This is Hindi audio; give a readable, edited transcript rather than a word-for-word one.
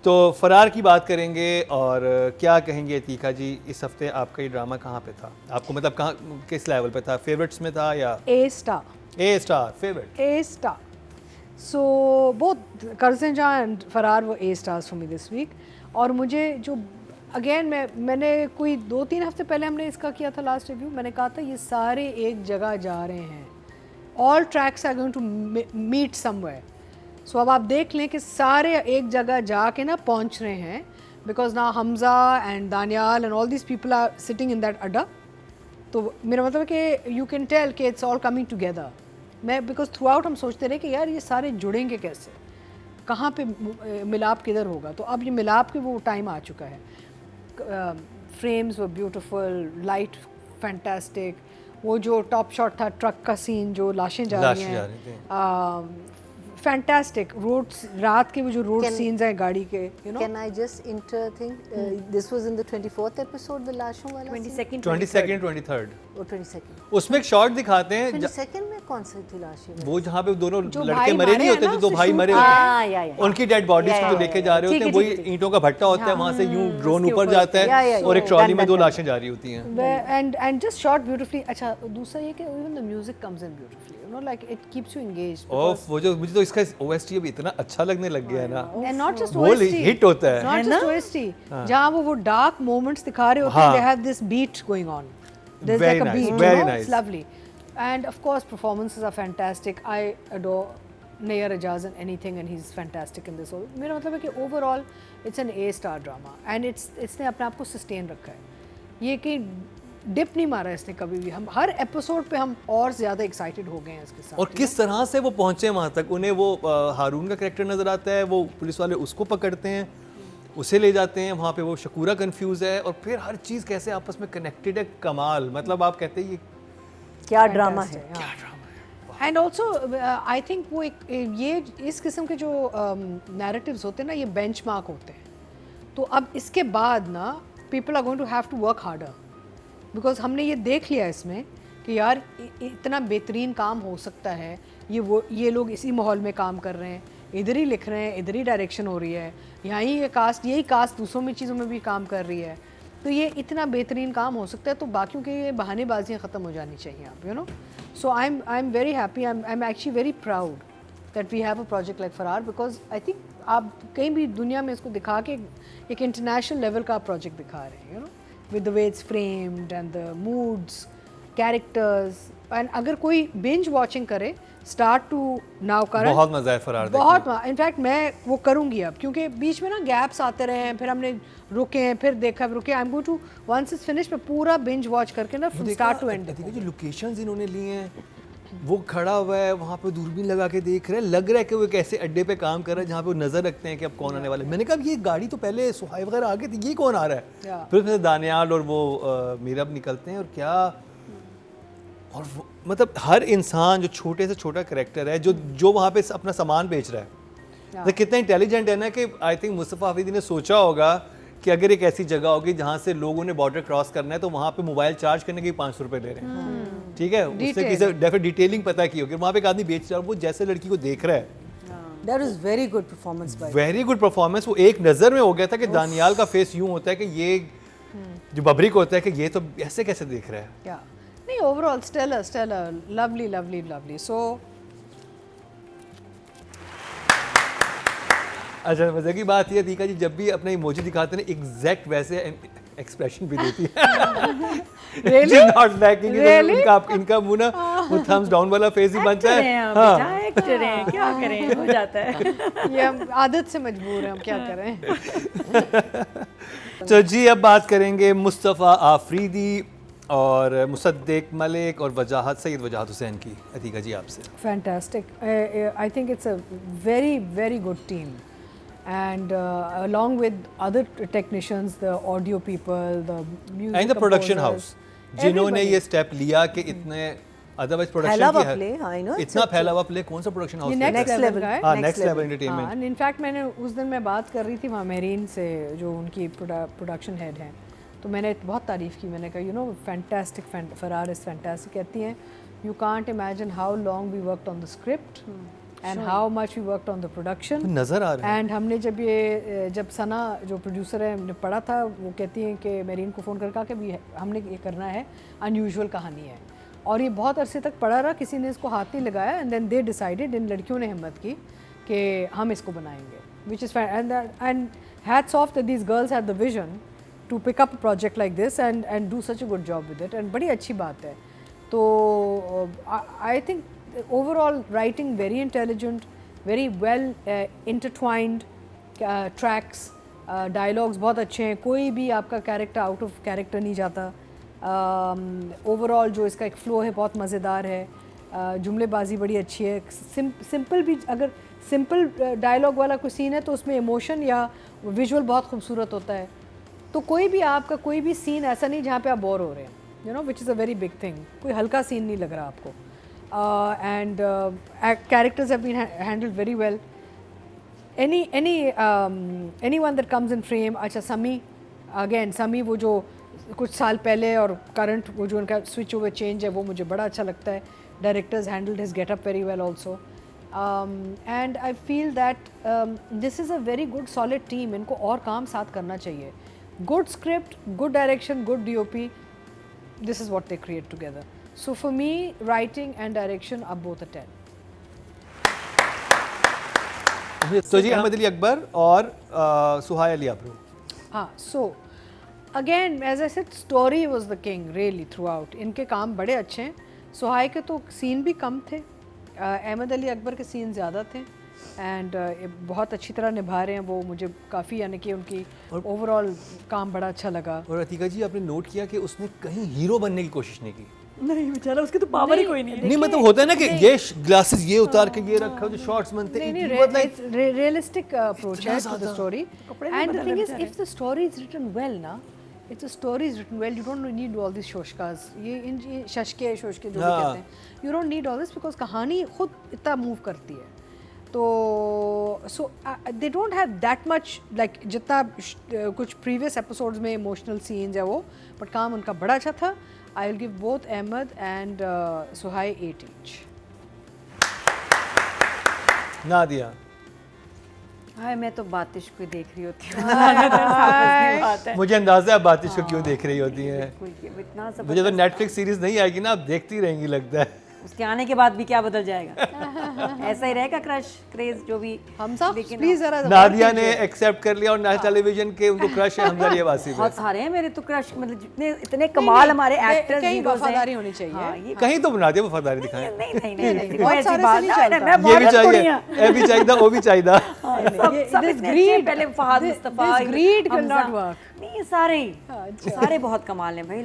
तो फरार की बात करेंगे और क्या कहेंगे अतीका जी, इस हफ्ते आपका ये ड्रामा कहाँ पे था? आपको मतलब कहाँ, किस लेवल पे था? फेवरेट्स में था या A star. A star favourite? A star. So both Karsan Jaan and Farar were A stars for me this week. और मुझे जो अगेन मैंने कोई 2-3 हफ्ते पहले हमने इसका किया था लास्ट रिव्यू, मैंने कहा था ये सारे एक जगह जा रहे हैं, all tracks are going to meet somewhere. So अब आप देख लें कि सारे एक जगह जाके ना पहुंच रहे हैं, बिकॉज ना Hamza and Daniyal and all this people are sitting in that adda. तो मेरा मतलब है कि यू कैन टेल कि इट्स ऑल कमिंग टुगेदर. मैं बिकॉज थ्रू आउट हम सोचते रहे कि यार ये सारे जुड़ेंगे कैसे, कहाँ पे मिलाप किधर होगा. तो अब ये मिलाप के वो टाइम आ चुका है. फ्रेम्स वर ब्यूटीफुल, लाइट फैंटास्टिक. वो जो टॉप शॉट था ट्रक का सीन, जो लाशें जा रही हैं, फैंटास्टिक. रोड्स, रात के वो जो रोड सीन्स हैं गाड़ी के, you know. Can I just interthink? This was in the 24th episode, the लाशों वाला. 22nd 23rd. Oh, 22nd. उसमें एक शॉट दिखाते हैं 22nd में कौन सी थी लाशें? वो जहाँ पे दोनों जो लड़के भाई मरे नहीं मारे होते, हैं जो ना, दो उससे भाई shoot मरे किया होते हाँ, या, हैं, उनकी डेड बॉडीज को लेके जा रहे होते हैं. वही ईंटों का भट्टा होता है, वहाँ से यूं ड्रोन ऊपर जाता है और एक ट्रॉली में 2 लाशें जा रही होती हैं. and just shot beautifully. अच्छा, दूसरा ये कि even the music comes in beautifully, you know, like it keeps you engaged. ओफ, वो जो मुझे तो इसका OST अभी इतना अच्छा लगने लग गया है ना. And not just वो OST, हिट होता है. not just OST, जहाँ वो dark moments दिखा रहे होते हैं, they have this beat going on. There's Very like a nice, beat, very you know, nice. it's lovely. And of course performances are fantastic. I adore Nayyar Ajaz in anything and he's fantastic in this. मेरा मतलब है कि overall it's an A-star drama and इसने अपने आप को sustain रखा है. ये कि डिप नहीं मारा इसने कभी भी. हम हर एपिसोड पे हम और ज़्यादा एक्साइटेड हो गए हैं इसके साथ. और किस तरह से वो पहुंचे वहां तक. उन्हें वो हारून का कैरेक्टर नजर आता है, वो पुलिस वाले उसको पकड़ते हैं, उसे ले जाते हैं वहाँ पे. वो शकूरा कंफ्यूज है और फिर हर चीज़ कैसे आपस में कनेक्टेड है. कमाल. मतलब आप कहते हैं ये क्या ड्रामा है. एंड ऑल्सो आई थिंक वो ये इस किस्म के जो नैरेटिव्स होते हैं ना, ये बेंचमार्क होते हैं. तो अब इसके बाद ना people are going to have to work harder, because हमने ये देख लिया इसमें कि यार इतना बेहतरीन काम हो सकता है. ये लोग इसी माहौल में काम कर रहे हैं, इधर ही लिख रहे हैं, इधर ही डायरेक्शन हो रही है, यही कास्ट दूसरों में चीज़ों में भी काम कर रही है. तो ये इतना बेहतरीन काम हो सकता है, तो बाकियों के ये बहानेबाजियाँ ख़त्म हो जानी चाहिए आप, you know. So I am very happy, I am actually very proud that we have a project like Farar, because I think आप कहीं भी दुनिया में इसको दिखा के एक इंटरनेशनल लेवल का प्रोजेक्ट दिखा रहे हैं, you know, with the way it's framed and the moods, characters. and अगर कोई binge watching करे start to now करें, बहुत मजा है फरार देखने. बहुत. इनफैक्ट मैं वो करूँगी अब, क्योंकि बीच में ना गैप्स आते रहे हैं, फिर हमने रुके हैं, फिर देखा, रुके. I am going to once it's finish मैं पूरा binge watch करके ना from start to end. देखिए जो लोकेशंस इन्होंने लिए हैं, वो खड़ा हुआ है वहाँ पे दूरबीन लगा के देख रहा है. लग रहा है कि वो एक ऐसे अड्डे पे काम कर रहा है जहाँ पे वो नजर रखते हैं कि अब कौन आने वाला है. मैंने कहा ये गाड़ी तो पहले सुहाई वगैरह आ गई थी, ये कौन आ रहा है. फिर दानियाल और वो मीरब निकलते हैं और क्या. और मतलब हर इंसान जो छोटे से छोटा कैरेक्टर है, जो वहाँ पे अपना सामान बेच रहा है, तो कितना इंटेलिजेंट है ना. कि आई थिंक मुस्तफ़ा हफीज़ी ने सोचा होगा कि अगर एक ऐसी जगह होगी जहाँ से लोगों ने बॉर्डर क्रॉस करना है, तो वहाँ पे मोबाइल चार्ज करने के 500 रुपये ले रहे हैं. ठीक है, उससे किसी डेफिनेट डिटेलिंग पता की होगी. वहाँ पे एक आदमी बेच रहा है, वो जैसे लड़की को देख रहा है. That was very good performance by. Very good performance. वो एक नज़र में हो गया था कि दानियाल का फेस यूं होता है कि ये जो बबरीक होता है कि ये तो ऐसे कैसे देख रहा है. नहीं, ओवरऑल स्टेलर, लवली. सो अच्छा, मजे की बात ये थी कि जब भी अपना इमोजी दिखाते हैं एग्जैक्ट वैसे एक्सप्रेशन भी देती है. नॉट लैकिंग इनका मुंह ना वो थम्स डाउन वाला फेस ही बनता है. हाँ, एक्टर हैं, क्या करें, हो जाता है. ये हम आदत से मजबूर हैं, हम क्या करें. तो जी अब बात करेंगे मुस्तफ़ा आफरीदी और मुसद्दिक मलिक और सैयद वजाहत हुसैन की. अतीका जी आपसे. Fantastic. I think it's a very, very good team. And along with other technicians, the audio people, the music and the production composers, house जिन्होंने ये स्टेप लिया कि इतने अदरवाइज प्रोडक्शन की है इतना फैला हुआ प्ले. कौन सा प्रोडक्शन हाउस? नेक्स्ट लेवल का है. हाँ, नेक्स्ट लेवल एंटरटेनमेंट. इनफैक्ट मैंने उस दिन मैं बात कर रही थी वहाँ मेरीन से, जो उनकी प्रोडक्शन हेड हैं, तो मैंने बहुत तारीफ़ की. मैंने कहा you know fantastic, Farar is fantastic. कहती हैं you can't imagine how long we worked on the script and how much we worked on the production. नज़र आ रहा है। एंड हमने जब सना जो प्रोड्यूसर है हमने पढ़ा था, वो कहती हैं कि मेरीन को फ़ोन कर कहा कि भी हमने ये करना है, अनयूजुअल कहानी है, और ये बहुत अरसे तक पड़ा रहा, किसी ने इसको हाथ नहीं लगाया, एंड देन दे डिसाइडेड, इन लड़कियों ने हिम्मत की कि हम इसको बनाएंगे, which is and hats off that these girls had the vision to pick up a project like this and do such a good job with it, and बड़ी अच्छी बात है। तो I think overall writing very intelligent, very well intertwined tracks, dialogues बहुत अच्छे हैं, कोई भी आपका कैरेक्टर आउट ऑफ कैरेक्टर नहीं जाता। ओवरऑल जो इसका एक फ़्लो है बहुत मज़ेदार है, जुमलेबाजी बड़ी अच्छी है, सिंपल भी, अगर सिंपल डायलॉग वाला कोई सीन है तो उसमें इमोशन या विजुअल बहुत खूबसूरत होता है। तो कोई भी आपका कोई भी सीन ऐसा नहीं जहाँ पे आप बोर हो रहे हैं, you know, which is a very big thing. कोई हल्का सीन नहीं लग रहा आपको। And characters have been handled very well. Anyone that comes in frame, अच्छा समी वो जो कुछ साल पहले और करंट वो जो उनका स्विच ओवर चेंज है वो मुझे बड़ा अच्छा लगता है। Directors handled his get up very well also. And I feel that this is a very good solid team. इनको और काम साथ करना चाहिए। Good script, good direction, good DOP. This is what they create together. So for me, writing and direction are both a 10. तो जी अहमद अली अकबर और सुहाय अली अब्रू। हाँ, so again as I said, story was the king really throughout. इनके काम बड़े अच्छे हैं। सुहाय के तो सीन भी कम थे, अहमद अली अकबर के सीन ज़्यादा थे, एंड बहुत अच्छी तरह निभा रहे हैं वो। मुझे काफ़ी यानी कि उनकी ओवरऑल काम बड़ा अच्छा लगा। और अतिका जी आपने नोट किया कि उसने कहीं हीरो बनने की कोशिश नहीं की। नहीं बेचारा, उसकी तो पावर ही कोई नहीं है। नहीं मतलब होता है ना कि ये ग्लासेस ये उतार के ये रखा, जो शॉट्स बनते हैं, नहीं, रियलिस्टिक अप्रोच है to the story. And the thing is, if the story is written well ना, if the story is written well, you don't need all this शोशकास, ये शशके शोशके जो भी कहते हैं, you don't need all this, because कहानी खुद इतना मूव करती है। तो so they don't have that much like जितना कुछ प्रीवियस एपिसोड्स में इमोशनल सीन्स है वो, बट काम उनका बड़ा अच्छा था। I will give both Ahmed and Suhai 8 each. Nadia. हाय, मैं तो बातिश को देख रही होती हूँ। मुझे अंदाजा है बातिश को क्यों देख रही होती है। इतना सब मुझे तो नेटफ्लिक्स सीरीज नहीं आएगी ना, आप देखती रहेंगी लगता है। उसके आने के बाद भी क्या बदल जाएगा? ऐसा ही रहेगा क्रश क्रेज जो भी। हम सब प्लीज जरा नादिया ने एक्सेप्ट कर लिया और नेशनल टेलीविजन के उनको क्रश है हमजा रियावासी पे। बहुत सारे हैं मेरे तो क्रश, मतलब जितने इतने कमाल हमारे एक्टर्स कहीं वफादारी होनी चाहिए। हाँ, ये कहीं तो बना दिया वफादारी दिखाएं। नहीं बहुत ऐसी सारे बात से नहीं चलता। ये भी चाहिए, ये भी चाहिए, वो भी चाहिए। सब This इतने greed- अच्छे, पहले Fahad Mustafa, this greed Hamza. cannot work. नहीं, ये सारे बहुत कमाल हैं भाई।